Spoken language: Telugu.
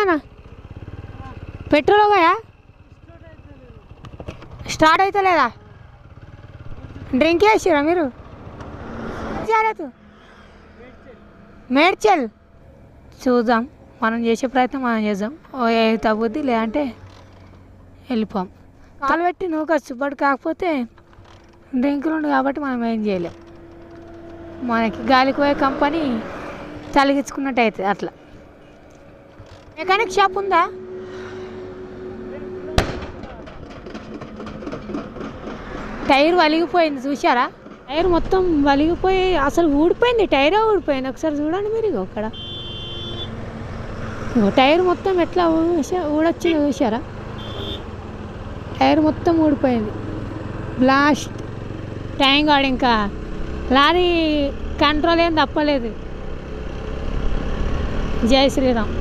అన్న పెట్రోల్ పోయా స్టార్ట్ అయితే లేదా డ్రింక్ చేసిరా మీరు మేడ్చల్ చూద్దాం మనం చేసే ప్రయత్నం మనం చేద్దాం తగ్గుద్ది లేదంటే వెళ్ళిపోం కాలు పెట్టి నువ్వు కష్టపడి కాకపోతే డ్రింకులు ఉండు కాబట్టి మనం ఏం చేయలేం మనకి గాలికి పోయే కంపెనీ తలిగించుకున్నట్టు అవుతుంది అట్లా మెకానిక్ షాప్ ఉందా టైర్ వలిగిపోయింది చూసారా టైర్ మొత్తం వలిగిపోయి అసలు ఊడిపోయింది టైరే ఊడిపోయింది ఒకసారి చూడండి మీరు ఇక్కడ టైర్ మొత్తం ఎట్లా ఊడొచ్చిందో చూసారా టైర్ మొత్తం ఊడిపోయింది బ్లాస్ట్ ట్యాంక్ వాడు ఇంకా లారీ కంట్రోల్ ఏం తప్పలేదు జై శ్రీరామ్